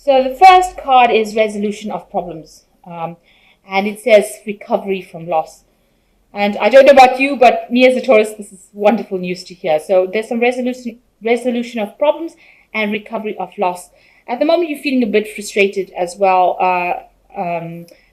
So the first card is resolution of problems, and it says recovery from loss. And I don't know about you, but me as a Taurus, this is wonderful news to hear. So there's some resolution of problems and recovery of loss. At the moment, you're feeling a bit frustrated as well,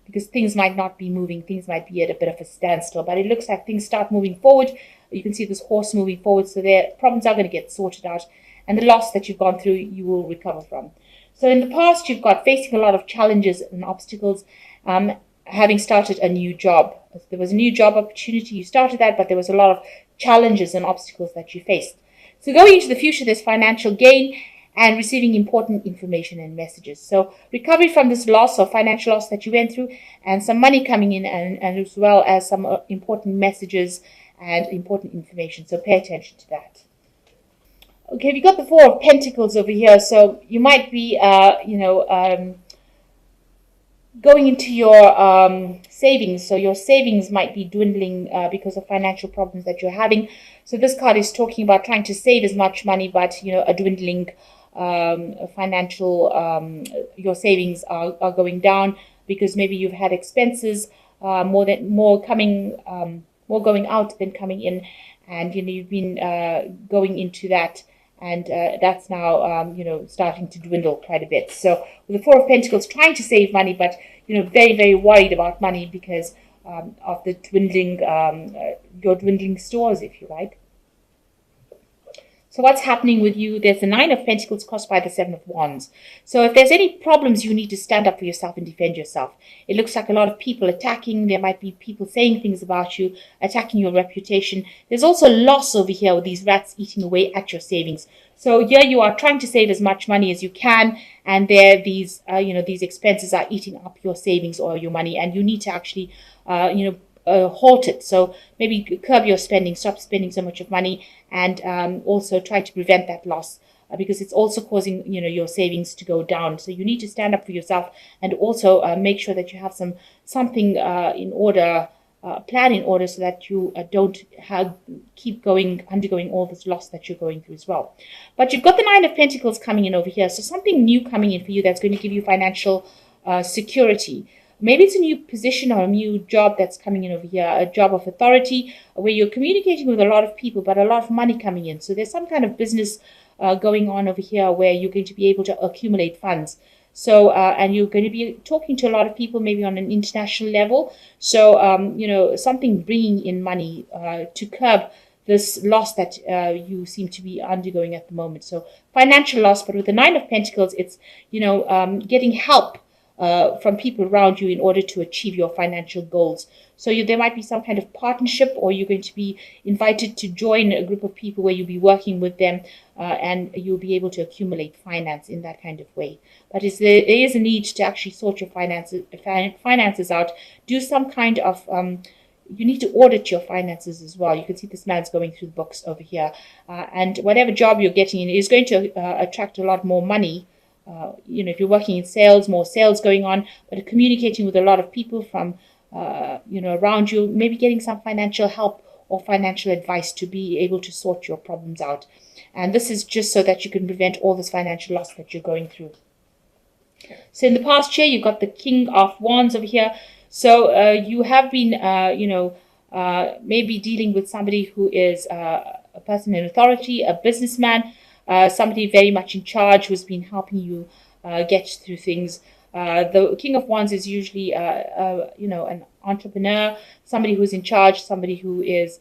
because things might not be moving. Things might be at a bit of a standstill, but it looks like things start moving forward. You can see this horse moving forward, so their problems are going to get sorted out. And the loss that you've gone through, you will recover from. So in the past, you've got facing a lot of challenges and obstacles, having started a new job. There was a new job opportunity, you started that, but there was a lot of challenges and obstacles that you faced. So going into the future, there's financial gain and receiving important information and messages. So recovery from this loss or financial loss that you went through, and some money coming in, and as well as some important messages and important information. So pay attention to that. Okay, we got the Four of Pentacles over here. So you might be, going into your savings. So your savings might be dwindling because of financial problems that you're having. So this card is talking about trying to save as much money, but a dwindling financial, your savings are going down because maybe you've had expenses more going out than coming in, and you've been going into that. And that's now, starting to dwindle quite a bit. So with the Four of Pentacles, trying to save money, but, very, very worried about money because of the dwindling, your dwindling stores, if you like. So what's happening with you? There's the Nine of Pentacles crossed by the Seven of Wands. So if there's any problems, you need to stand up for yourself and defend yourself. It looks like a lot of people attacking. There might be people saying things about you, attacking your reputation. There's also loss over here with these rats eating away at your savings. So here you are trying to save as much money as you can, and there these expenses are eating up your savings or your money, and you need to actually halt it. So maybe curb your spending, stop spending so much of money, and also try to prevent that loss because it's also causing your savings to go down. So you need to stand up for yourself and also make sure that you have something in order, plan in order, so that you don't keep undergoing all this loss that you're going through as well. But you've got the Nine of Pentacles coming in over here, so something new coming in for you that's going to give you financial security. Maybe it's a new position or a new job that's coming in over here, a job of authority where you're communicating with a lot of people, but a lot of money coming in. So there's some kind of business going on over here where you're going to be able to accumulate funds. So, and you're going to be talking to a lot of people, maybe on an international level. So, something bringing in money to curb this loss that you seem to be undergoing at the moment. So financial loss, but with the Nine of Pentacles, it's, getting help from people around you in order to achieve your financial goals. So there might be some kind of partnership, or you're going to be invited to join a group of people where you'll be working with them, and you'll be able to accumulate finance in that kind of way. But there is a need to actually sort your finances out. Do some kind of you need to audit your finances as well. You can see this man's going through the books over here, and whatever job you're getting in is going to attract a lot more money. If you're working in sales, more sales going on, but communicating with a lot of people from, around you, maybe getting some financial help or financial advice to be able to sort your problems out. And this is just so that you can prevent all this financial loss that you're going through. So in the past year, you've got the King of Wands over here. So you have been, maybe dealing with somebody who is a person in authority, a businessman, somebody very much in charge who's been helping you get through things. The King of Wands is usually, an entrepreneur, somebody who's in charge, somebody who is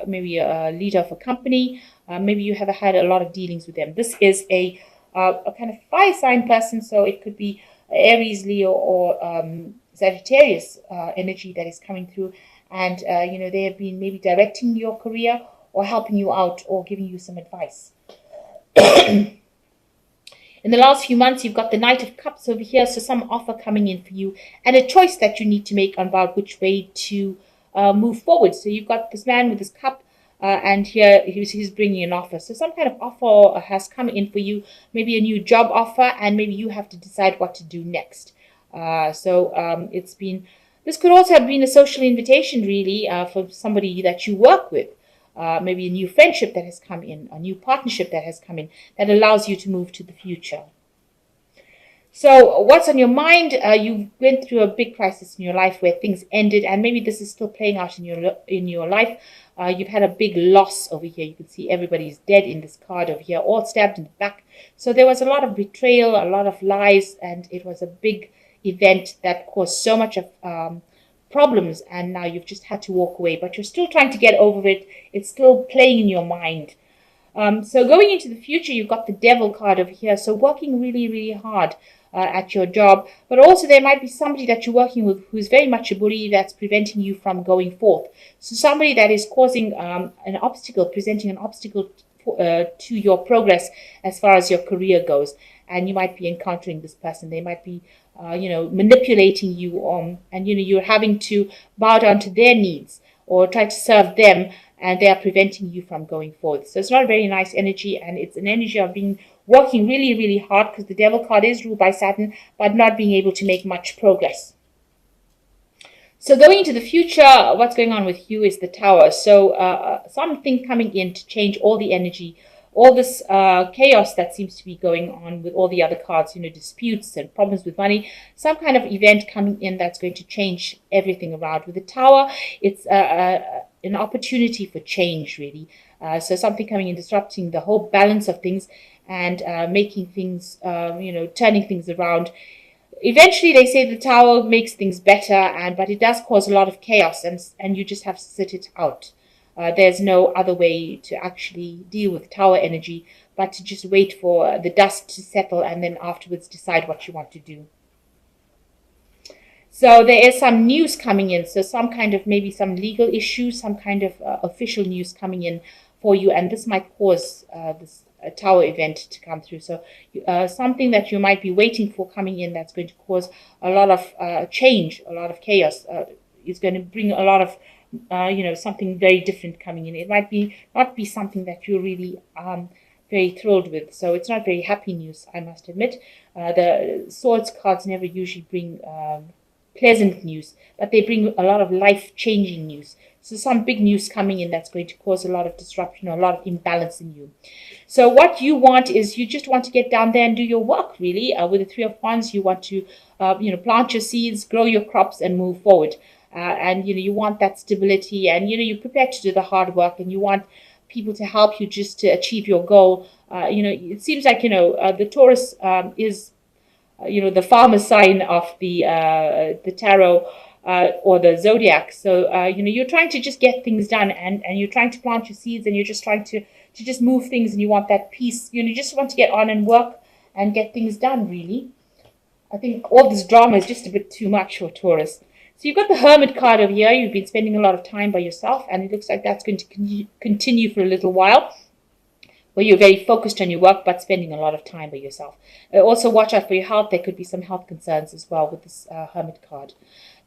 maybe a leader of a company. Maybe you have had a lot of dealings with them. This is a kind of fire sign person, so it could be Aries, Leo, or Sagittarius energy that is coming through. And, they have been maybe directing your career or helping you out or giving you some advice. In the last few months, you've got the Knight of Cups over here, so some offer coming in for you and a choice that you need to make on about which way to move forward. So you've got this man with his cup, and here he's bringing an offer. So some kind of offer has come in for you, maybe a new job offer, and maybe you have to decide what to do next. This could also have been a social invitation, really, for somebody that you work with. Maybe a new friendship that has come in, a new partnership that has come in, that allows you to move to the future. So what's on your mind? You went through a big crisis in your life where things ended, and maybe this is still playing out in your life. You've had a big loss over here. You can see everybody's dead in this card over here, all stabbed in the back. So there was a lot of betrayal, a lot of lies, and it was a big event that caused so much of problems. And now you've just had to walk away, but you're still trying to get over it. It's still playing in your mind. So going into the future, you've got the devil card over here. So working really, really hard at your job. But also there might be somebody that you're working with who's very much a bully that's preventing you from going forth. So somebody that is causing an obstacle, presenting an obstacle to your progress as far as your career goes. And you might be encountering this person. They might be, manipulating you, and you're having to bow down to their needs or try to serve them, and they are preventing you from going forward. So it's not a very nice energy, and it's an energy of being working really, really hard, because the devil card is ruled by Saturn, but not being able to make much progress. So going into the future, what's going on with you is the Tower. So something coming in to change all the energy, all this chaos that seems to be going on with all the other cards, disputes and problems with money, some kind of event coming in that's going to change everything around. With the Tower, it's an opportunity for change, really. So something coming in, disrupting the whole balance of things and making things, turning things around. Eventually, they say the Tower makes things better, but it does cause a lot of chaos, and you just have to sit it out. There's no other way to actually deal with Tower energy but to just wait for the dust to settle and then afterwards decide what you want to do. So there is some news coming in. So some kind of, maybe some legal issues, some kind of official news coming in for you. And this might cause this Tower event to come through. So something that you might be waiting for coming in that's going to cause a lot of change, a lot of chaos. It's going to bring a lot of something very different coming in. It might not be something that you're really very thrilled with. So it's not very happy news, I must admit. The Swords cards never usually bring pleasant news, but they bring a lot of life-changing news. So some big news coming in that's going to cause a lot of disruption or a lot of imbalance in you. So what you want is, you just want to get down there and do your work, really. With the Three of Wands, you want to plant your seeds, grow your crops, and move forward. And you want that stability, and you're prepared to do the hard work, and you want people to help you just to achieve your goal. It seems like the Taurus is the farmer sign of the tarot or the zodiac. So you're trying to just get things done, and you're trying to plant your seeds, and you're just trying to just move things, and you want that peace. You just want to get on and work and get things done, really. I think all this drama is just a bit too much for Taurus. So you've got the Hermit card over here. You've been spending a lot of time by yourself, and it looks like that's going to continue for a little while, where you're very focused on your work but spending a lot of time by yourself. Also watch out for your health. There could be some health concerns as well with this Hermit card.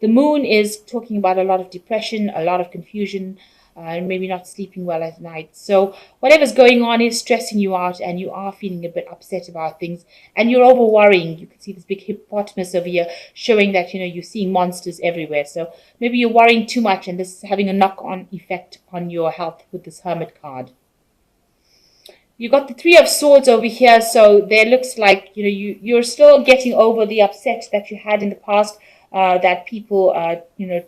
The Moon is talking about a lot of depression, a lot of confusion, and maybe not sleeping well at night. So whatever's going on is stressing you out, and you are feeling a bit upset about things, and you're over worrying. You can see this big hippopotamus over here showing that you're seeing monsters everywhere. So maybe you're worrying too much, and this is having a knock-on effect on your health with this Hermit card. You've got the Three of Swords over here. So there looks like you're still getting over the upset that you had in the past, that people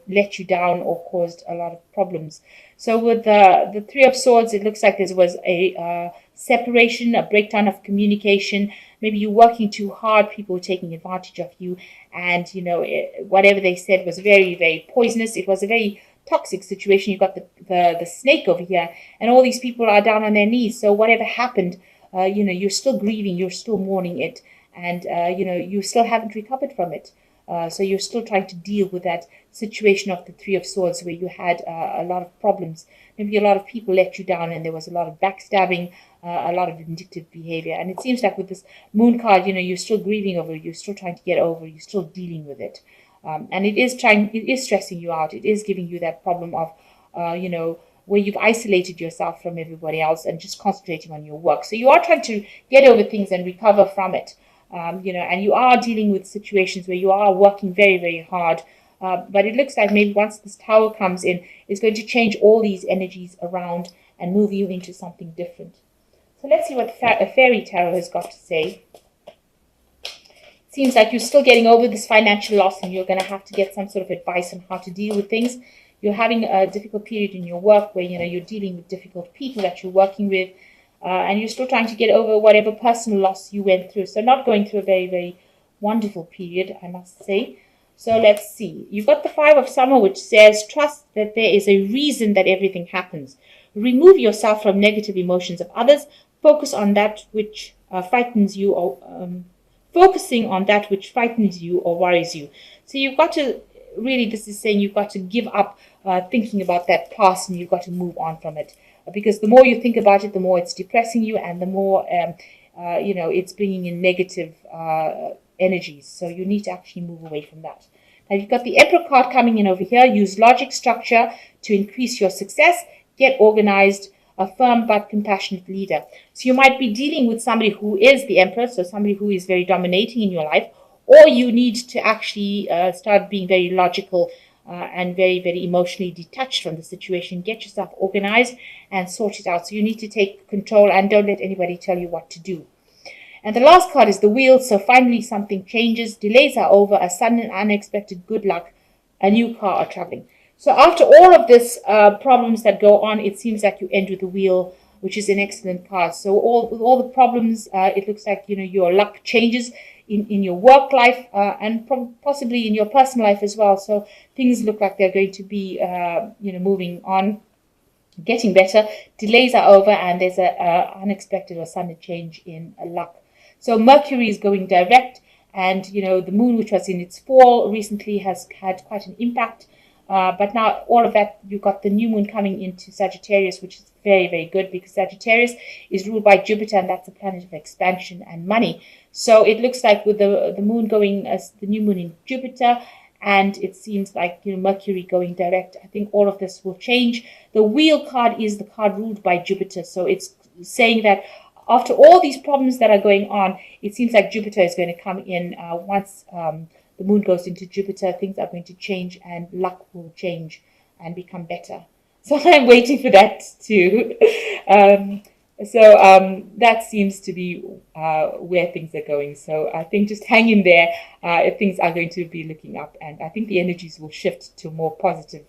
let you down or caused a lot of problems. So with the Three of Swords, it looks like there was a separation, a breakdown of communication. Maybe you're working too hard, people were taking advantage of you, and whatever they said was very, very poisonous. It was a very toxic situation. You've got the snake over here, and all these people are down on their knees. So whatever happened, you're still grieving, you're still mourning it, and you still haven't recovered from it. So you're still trying to deal with that situation of the Three of Swords, where you had a lot of problems. Maybe a lot of people let you down, and there was a lot of backstabbing, a lot of vindictive behavior. And it seems like with this Moon card, you're still grieving over it, you're still trying to get over it, you're still dealing with it. And it is stressing you out. It is giving you that problem of, where you've isolated yourself from everybody else and just concentrating on your work. So you are trying to get over things and recover from it. And you are dealing with situations where you are working very, very hard. But it looks like maybe once this Tower comes in, it's going to change all these energies around and move you into something different. So let's see what Fairy Tarot has got to say. Seems like you're still getting over this financial loss, and you're going to have to get some sort of advice on how to deal with things. You're having a difficult period in your work where, you're dealing with difficult people that you're working with, and you're still trying to get over whatever personal loss you went through. So not going through a very, very wonderful period, I must say. So let's see. You've got the Five of Summer, which says, trust that there is a reason that everything happens. Remove yourself from negative emotions of others. Focus on that which frightens you, or focusing on that which frightens you or worries you. So you've got to, really, this is saying you've got to give up thinking about that past, and you've got to move on from it. Because the more you think about it, the more it's depressing you, and the more, it's bringing in negative energies. So you need to actually move away from that. Now you've got the Emperor card coming in over here. Use logic, structure to increase your success. Get organized. A firm but compassionate leader. So you might be dealing with somebody who is the Emperor, so somebody who is very dominating in your life, or you need to actually start being very logical and very, very emotionally detached from the situation. Get yourself organized and sort it out. So you need to take control and don't let anybody tell you what to do. And the last card is the Wheel. So finally something changes. Delays are over. A sudden and unexpected good luck. A new car or traveling. So after all of this problems that go on, it seems like you end with the Wheel, which is an excellent card. So with all the problems, it looks like your luck changes in your work life and possibly in your personal life as well. So things look like they're going to be moving on, getting better. Delays are over, and there's a unexpected or sudden change in luck. So Mercury is going direct, and the Moon, which was in its fall recently, has had quite an impact. But now all of that, you've got the new moon coming into Sagittarius, which is very, very good, because Sagittarius is ruled by Jupiter, and that's a planet of expansion and money. So it looks like with the moon going as the new moon in Jupiter, and it seems like Mercury going direct, I think all of this will change. The Wheel card is the card ruled by Jupiter, so it's saying that after all these problems that are going on, it seems like Jupiter is going to come in once the moon goes into Jupiter. Things are going to change, and luck will change and become better. So I'm waiting for that too. That seems to be where things are going. So I think just hang in there. Things are going to be looking up, and I think the energies will shift to a more positive